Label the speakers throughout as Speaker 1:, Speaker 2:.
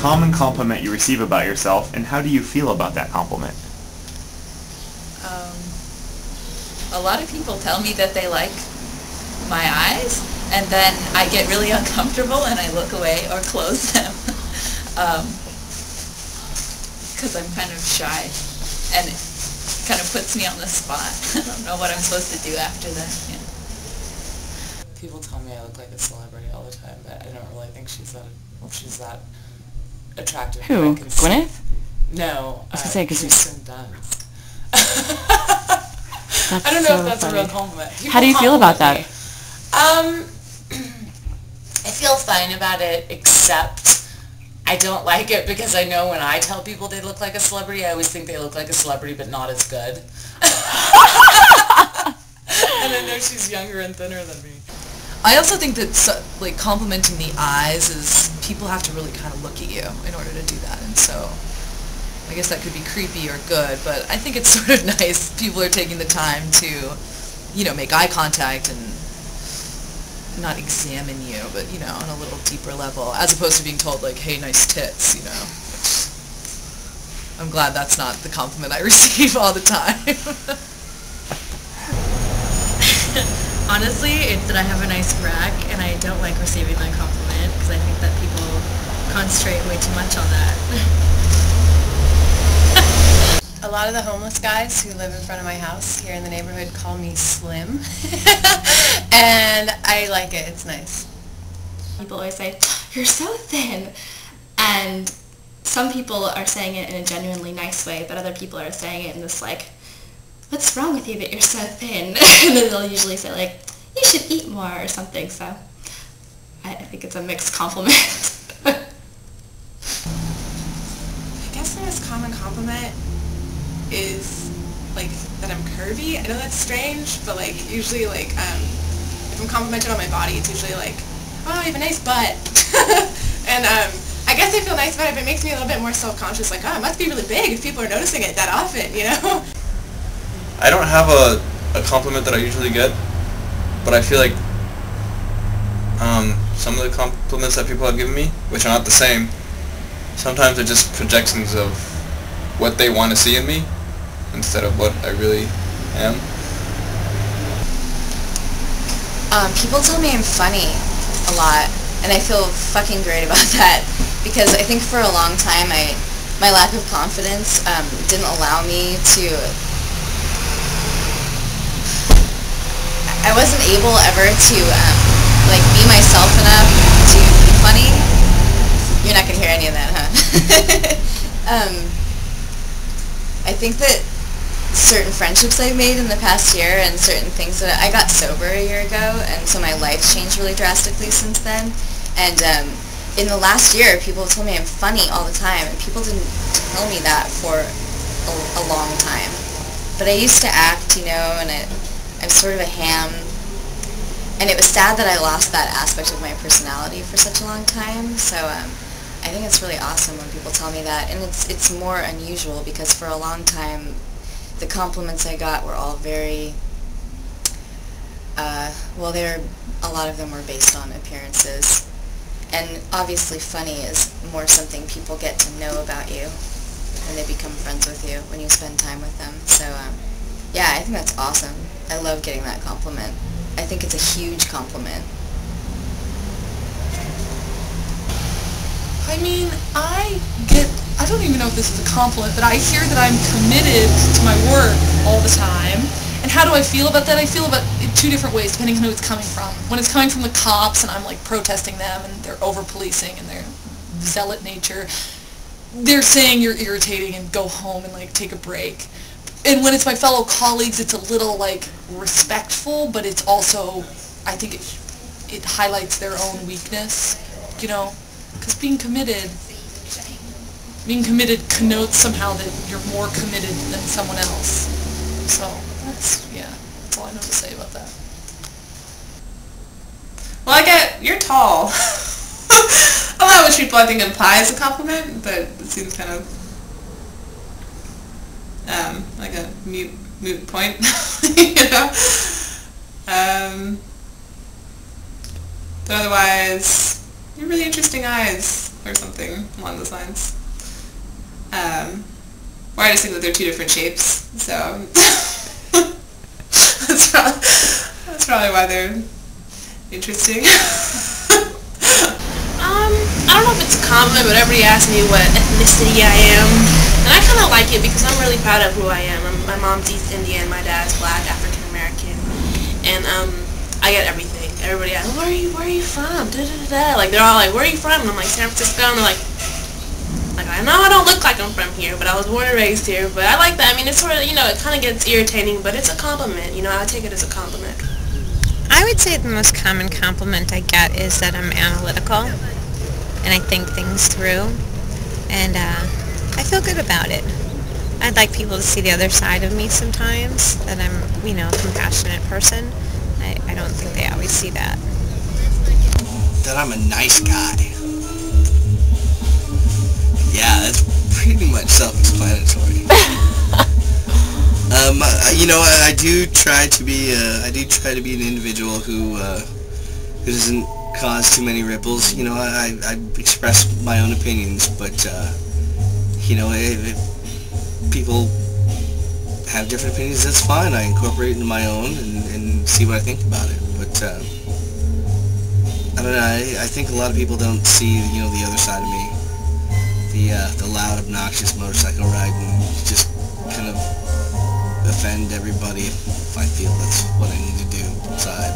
Speaker 1: common compliment you receive about yourself, and how do you feel about that compliment?
Speaker 2: A lot of people tell me that they like my eyes, and then I get really uncomfortable and I look away or close them because I'm kind of shy, and it kind of puts me on the spot. I don't know what I'm supposed to do after that. Yeah.
Speaker 3: People tell me I look like a celebrity all the time, but I don't really think she's that attractive.
Speaker 4: Who? Gwyneth?
Speaker 3: No.
Speaker 4: I was gonna say, 'cause
Speaker 3: Kirsten Dunst.
Speaker 4: That's
Speaker 3: I don't know
Speaker 4: so
Speaker 3: if that's
Speaker 4: funny.
Speaker 3: a real compliment.
Speaker 4: How do you feel about that?
Speaker 3: I feel fine about it, except I don't like it because I know when I tell people they look like a celebrity, I always think they look like a celebrity but not as good. And I know she's younger and thinner than me.
Speaker 5: I also think that like complimenting the eyes is people have to really kind of look at you in order to do that, and so I guess that could be creepy or good, but I think it's sort of nice people are taking the time to, you know, make eye contact and not examine you, but, you know, on a little deeper level, as opposed to being told, like, hey, nice tits, you know. I'm glad that's not the compliment I receive all the time.
Speaker 6: Honestly, it's that I have a nice rack, and I don't like receiving that compliment, because I think that people concentrate way too much on that.
Speaker 7: A lot of the homeless guys who live in front of my house here in the neighborhood call me Slim, and I like it. It's nice.
Speaker 6: People always say, "You're so thin," and some people are saying it in a genuinely nice way, but other people are saying it in this, like, what's wrong with you that you're so thin? And then they'll usually say, like, you should eat more or something, so I think it's a mixed compliment.
Speaker 8: I guess the most common compliment is, like, that I'm curvy. I know that's strange, but, like, usually, like, if I'm complimented on my body, it's usually like, oh, you have a nice butt. And, I guess I feel nice about it, but it makes me a little bit more self-conscious, like, oh, it must be really big if people are noticing it that often, you know?
Speaker 9: I don't have a compliment that I usually get, but I feel like some of the compliments that people have given me, which are not the same, sometimes they're just projections of what they want to see in me instead of what I really am.
Speaker 10: People tell me I'm funny a lot, and I feel fucking great about that, because I think for a long time my lack of confidence didn't allow me to... I wasn't able ever to like be myself enough to be funny. You're not gonna hear any of that, huh? I think that certain friendships I've made in the past year and certain things that I got sober a year ago, and so my life's changed really drastically since then. And in the last year, people told me I'm funny all the time, and people didn't tell me that for a long time. But I used to act, you know, and I'm sort of a ham, and it was sad that I lost that aspect of my personality for such a long time. So I think it's really awesome when people tell me that, and it's more unusual because for a long time the compliments I got were all very a lot of them were based on appearances, and obviously funny is more something people get to know about you and they become friends with you when you spend time with them. So yeah, I think that's awesome. I love getting that compliment. I think it's a huge compliment.
Speaker 5: I mean, I don't even know if this is a compliment, but I hear that I'm committed to my work all the time. And how do I feel about that? I feel about it two different ways, depending on who it's coming from. When it's coming from the cops and I'm, like, protesting them and they're over-policing and their zealot nature, they're saying you're irritating and go home and, like, take a break. And when it's my fellow colleagues, it's a little, like, respectful, but it's also, I think it highlights their own weakness, you know? Because being committed connotes somehow that you're more committed than someone else. So that's all I know to say about that.
Speaker 8: Well, you're tall. A lot of which people I think implies a compliment, but it seems kind of like a moot point, you know. But otherwise, you have really interesting eyes. or something along those lines. Or I just think that they're two different shapes, so that's probably why they're interesting.
Speaker 11: I don't know if it's a compliment, but everybody asks me what ethnicity I am, and I kind of like it because I'm really proud of who I am. My mom's East Indian, my dad's Black, African American, and I get everything. Everybody asks, where are you from? Da, da, da, da. Like, they're all like, where are you from? And I'm like, San Francisco, and they're like, I know I don't look like I'm from here, but I was born and raised here. But I like that. I mean, it's sort of, you know, it kind of gets irritating, but it's a compliment. You know, I take it as a compliment.
Speaker 12: I would say the most common compliment I get is that I'm analytical and I think things through, and I feel good about it. I'd like people to see the other side of me sometimes, that I'm, you know, a compassionate person. I don't think they always see that.
Speaker 13: That I'm a nice guy. Yeah, that's pretty much self-explanatory. You know, I do try to be an individual who doesn't cause too many ripples. You know, I express my own opinions, but you know, if people have different opinions, that's fine. I incorporate it into my own and see what I think about it. But I don't know. I think a lot of people don't see, you know, the other side of me. The loud, obnoxious motorcycle riding, just kind of offend everybody if I feel that's what I need to do inside.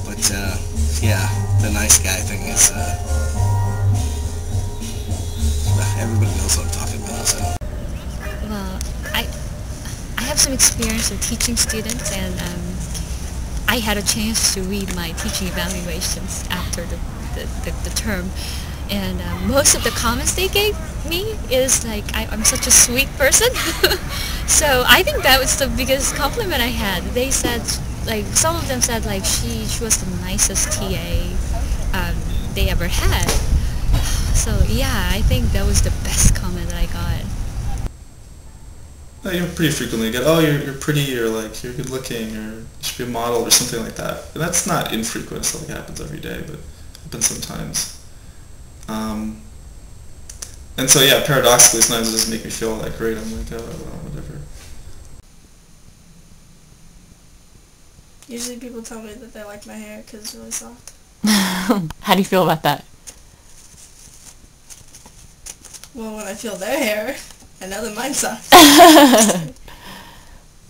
Speaker 13: But yeah, the nice guy thing is, everybody knows what I'm talking about. So.
Speaker 14: Well, I have some experience of teaching students, and I had a chance to read my teaching evaluations after the term. And most of the comments they gave me is like, I'm such a sweet person. So I think that was the biggest compliment I had. They said, like, some of them said, like, she was the nicest TA they ever had. So yeah, I think that was the best comment that I got.
Speaker 15: You pretty frequently get, oh, you're pretty, or like, you're good looking, or you should be a model, or something like that. And that's not infrequent. It's not like it happens every day, but it happens sometimes. And so yeah, paradoxically, sometimes it doesn't make me feel that great. I'm like, oh well, whatever.
Speaker 11: Usually people tell me that they like my hair because it's really soft.
Speaker 4: How do you feel about that?
Speaker 11: Well, when I feel their hair, I know that mine's soft. I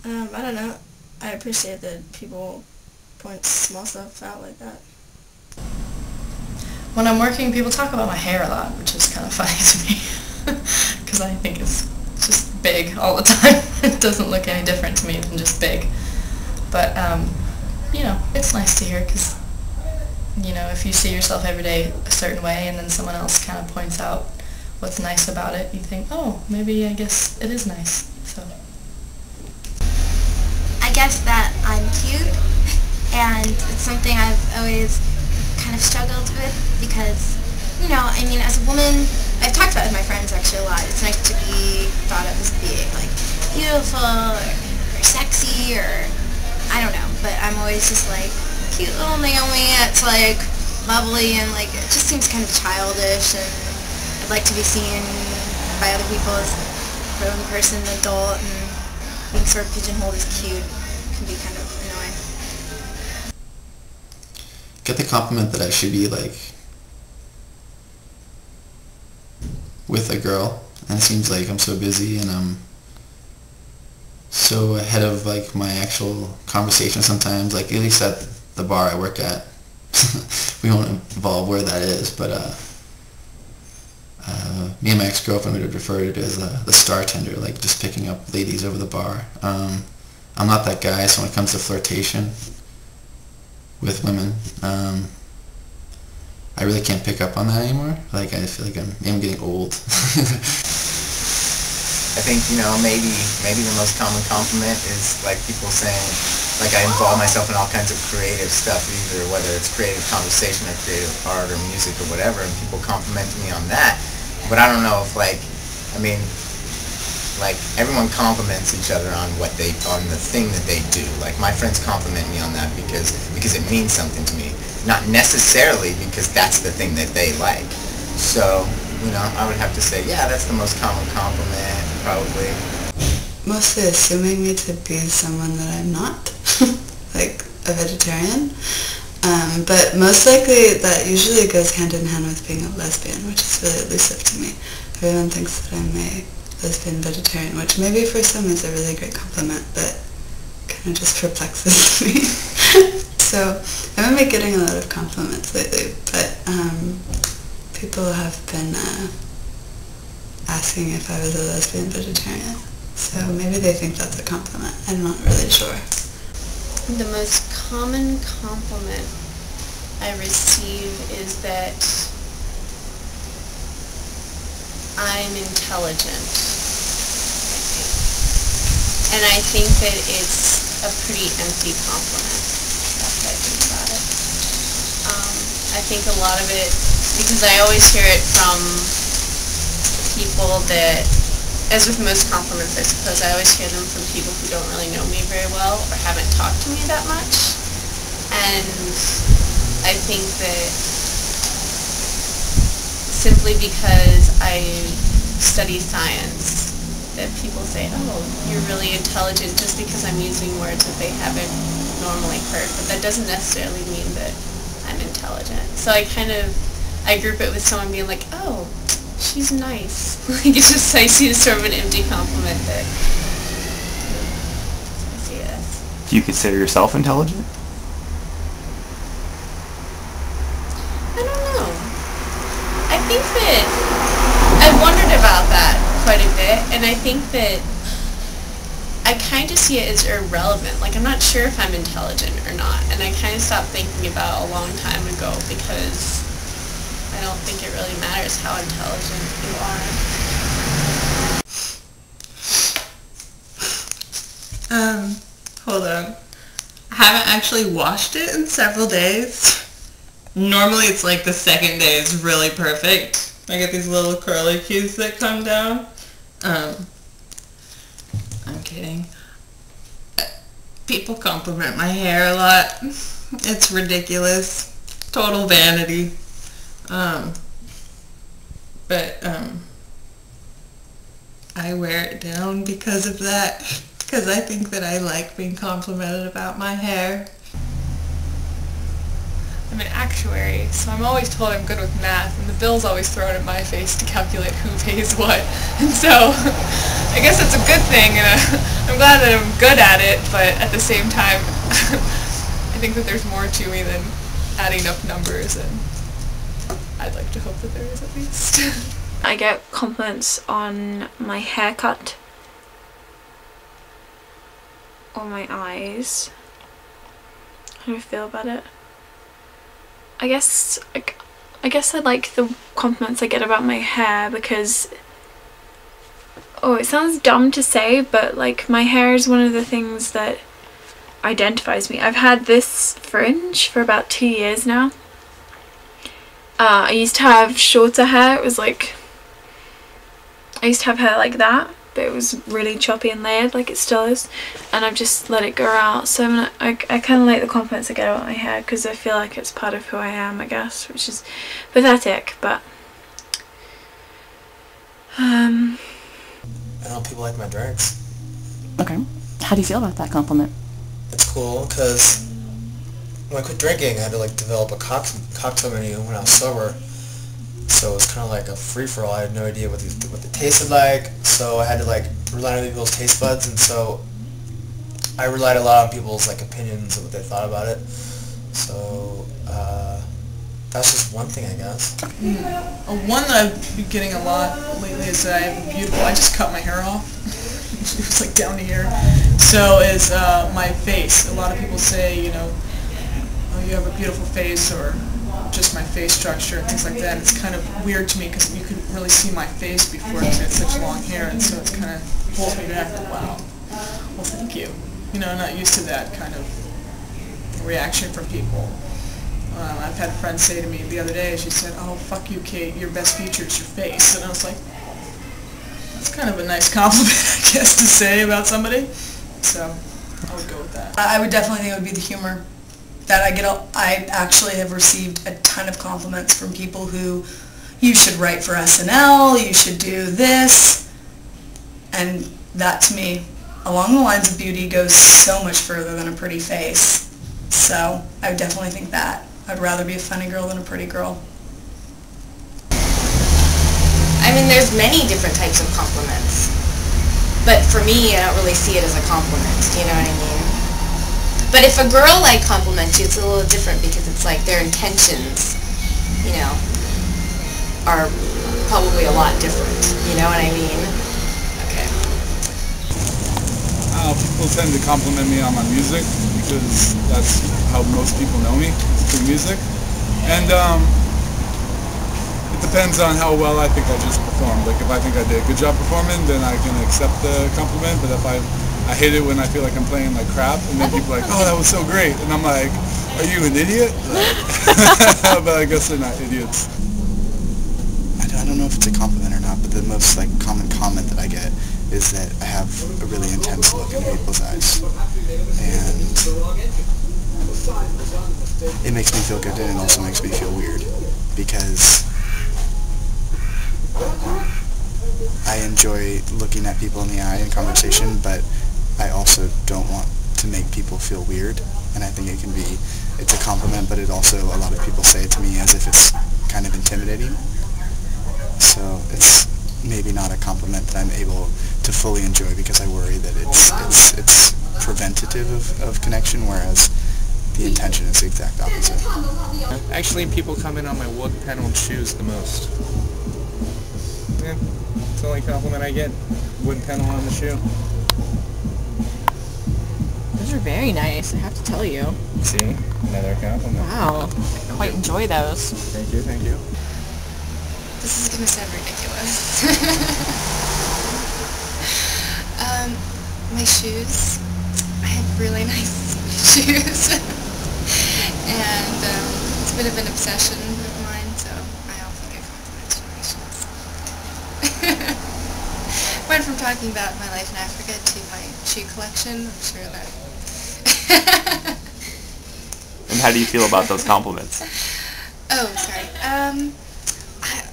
Speaker 11: don't know. I appreciate that people point small stuff out like that.
Speaker 5: When I'm working, people talk about my hair a lot, which is kind of funny to me, because I think it's just big all the time. It doesn't look any different to me than just big. But, you know, it's nice to hear, because, you know, if you see yourself every day a certain way and then someone else kind of points out what's nice about it, you think, oh, maybe I guess it is nice. So
Speaker 6: I guess that I'm cute, and it's something I've always kind of struggled with because, you know, I mean, as a woman, I've talked about it with my friends actually a lot. It's nice to be thought of as being, like, beautiful or sexy or, I don't know, but I'm always just like, cute little Naomi that's, like, bubbly and, like, it just seems kind of childish, and I'd like to be seen by other people as a grown person, adult, and being sort of pigeonholed as cute can be kind of annoying.
Speaker 16: Get the compliment that I should be like with a girl, and it seems like I'm so busy and I'm so ahead of like my actual conversation sometimes, like at least at the bar I work at. We won't involve where that is, but me and my ex-girlfriend would refer to it as the star tender, like just picking up ladies over the bar. I'm not that guy, so when it comes to flirtation with women, I really can't pick up on that anymore. Like, I feel like I'm getting old.
Speaker 17: I think, you know, maybe the most common compliment is like people saying, like, I involve myself in all kinds of creative stuff, either whether it's creative conversation or creative art or music or whatever, and people compliment me on that. But I don't know if, like, I mean, like, everyone compliments each other on what on the thing that they do. Like, my friends compliment me on that because it means something to me. not necessarily because that's the thing that they like. So, you know, I would have to say, yeah, that's the most common compliment, probably.
Speaker 18: Mostly assuming me to be someone that I'm not, like a vegetarian. But most likely that usually goes hand in hand with being a lesbian, which is really elusive to me. Everyone thinks that I'm a lesbian vegetarian, which maybe for some is a really great compliment, but kind of just perplexes me. So I haven't been getting a lot of compliments lately, but people have been asking if I was a lesbian vegetarian. So maybe they think that's a compliment. I'm not really sure.
Speaker 11: The most common compliment I receive is that I'm intelligent. And I think that it's a pretty empty compliment, after I think about it. I think a lot of it, because I always hear it from people that, as with most compliments I suppose, I always hear them from people who don't really know me very well or haven't talked to me that much. And I think that simply because I study science, that people say, oh, you're really intelligent just because I'm using words that they haven't normally heard. But that doesn't necessarily mean that I'm intelligent. So I group it with someone being like, oh, she's nice. Like, it's just, I see it as sort of an empty compliment that I see it as.
Speaker 1: Do you consider yourself intelligent?
Speaker 11: I don't know. I think that I've wondered about that quite a bit, and I think that I kind of see it as irrelevant. Like, I'm not sure if I'm intelligent or not, and I kind of stopped thinking about it a long time ago because I don't think it really matters how intelligent you are.
Speaker 19: Hold on. I haven't actually washed it in several days. Normally it's like the second day is really perfect. I get these little curlicues that come down. I'm kidding. People compliment my hair a lot. It's ridiculous. Total vanity. I wear it down because of that. Because I think that I like being complimented about my hair.
Speaker 5: I'm an actuary, so I'm always told I'm good with math, and the bill's always thrown in my face to calculate who pays what. And so, I guess it's a good thing, and I'm glad that I'm good at it, but at the same time, I think that there's more to me than adding up numbers, and I'd like to hope that there is at least.
Speaker 20: I get compliments on my haircut, or my eyes. How do I feel about it? I guess I like the compliments I get about my hair because, oh, it sounds dumb to say, but like my hair is one of the things that identifies me. I've had this fringe for about 2 years now. I used to have shorter hair. It was like, I used to have hair like that, but it was really choppy and layered like it still is, and I've just let it grow out. So I kind of like the compliments I get about my hair because I feel like it's part of who I am, I guess, which is pathetic, but
Speaker 21: I know people like my drinks.
Speaker 4: Okay. How do you feel about that compliment?
Speaker 21: It's cool because when I quit drinking, I had to like develop a cocktail menu when I was sober. So it was kind of like a free-for-all. I had no idea what they tasted like, so I had to like rely on people's taste buds, and so I relied a lot on people's like opinions of what they thought about it. So that's just one thing, I guess.
Speaker 5: One that I've been getting a lot lately is that I have a beautiful, I just cut my hair off. It was like down to here. So is my face. A lot of people say, you know, oh, you have a beautiful face, or just my face structure and things like that. And it's kind of weird to me because you couldn't really see my face before because I had such long hair, and so it's kind of holds me back. Wow. Well, thank you. You know, I'm not used to that kind of reaction from people. I've had friends say to me the other day, she said, oh, fuck you, Kate, your best feature is your face. And I was like, that's kind of a nice compliment, I guess, to say about somebody. So I would go with that.
Speaker 22: I would definitely think it would be the humor.
Speaker 2: that I actually have received a ton of compliments from people who, you should write for SNL, you should do this, and that to me, along the lines of beauty, goes so much further than a pretty face. So I definitely think that. I'd rather be a funny girl than a pretty girl.
Speaker 10: I mean, there's many different types of compliments. But for me, I don't really see it as a compliment, you know what I mean? But if a girl, like, compliments you, it's a little different because it's like their intentions, you know, are probably a lot different, you know what I mean? Okay.
Speaker 22: People tend to compliment me on my music because that's how most people know me, through music. And it depends on how well I think I just performed. Like, if I think I did a good job performing, then I can accept the compliment. But if I hate it when I feel like I'm playing like crap, and then people are like, oh, that was so great. And I'm like, are you an idiot? But I guess they're not idiots.
Speaker 23: I don't know if it's a compliment or not, but the most like common comment that I get is that I have a really intense look in people's eyes. And it makes me feel good, and it also makes me feel weird because I enjoy looking at people in the eye in conversation, but I also don't want to make people feel weird, and I think it's a compliment, but it also, a lot of people say it to me as if it's kind of intimidating. So it's maybe not a compliment that I'm able to fully enjoy because I worry that it's preventative of connection, whereas the intention is the exact opposite.
Speaker 24: Actually, people comment on my wood paneled shoes the most. Yeah, it's the only compliment I get. Wood panel on the shoe.
Speaker 25: Those are very nice, I have to tell you.
Speaker 24: See? Another compliment.
Speaker 25: Wow. I quite enjoy those.
Speaker 24: Thank you, thank you.
Speaker 7: This is going to sound ridiculous. My shoes. I have really nice shoes. And it's a bit of an obsession of mine, so I often get compliments on my shoes. Went from talking about my life in Africa to my shoe collection. I'm sure that...
Speaker 1: And how do you feel about those compliments?
Speaker 7: Oh, sorry.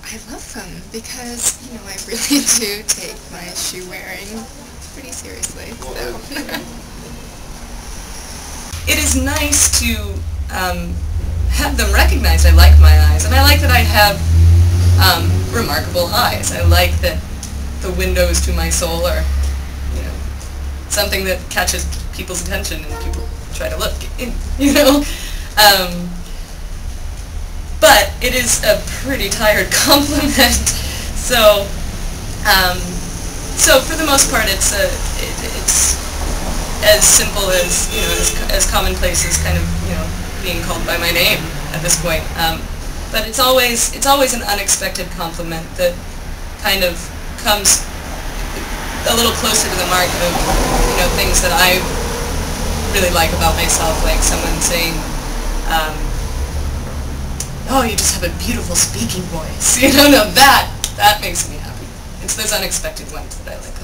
Speaker 7: I love them because, you know, I really do take my shoe wearing pretty seriously. So.
Speaker 2: It is nice to have them recognize I like my eyes, and I like that I have remarkable eyes. I like that the windows to my soul are, you know, something that catches people's attention and people try to look, you know. But it is a pretty tired compliment. So, so for the most part, it's as simple as, you know, as commonplace as kind of, you know, being called by my name at this point. But it's always an unexpected compliment that kind of comes a little closer to the mark of, you know, things that I really like about myself, like someone saying, oh, you just have a beautiful speaking voice. You know, no, that makes me happy. It's those unexpected ones that I like.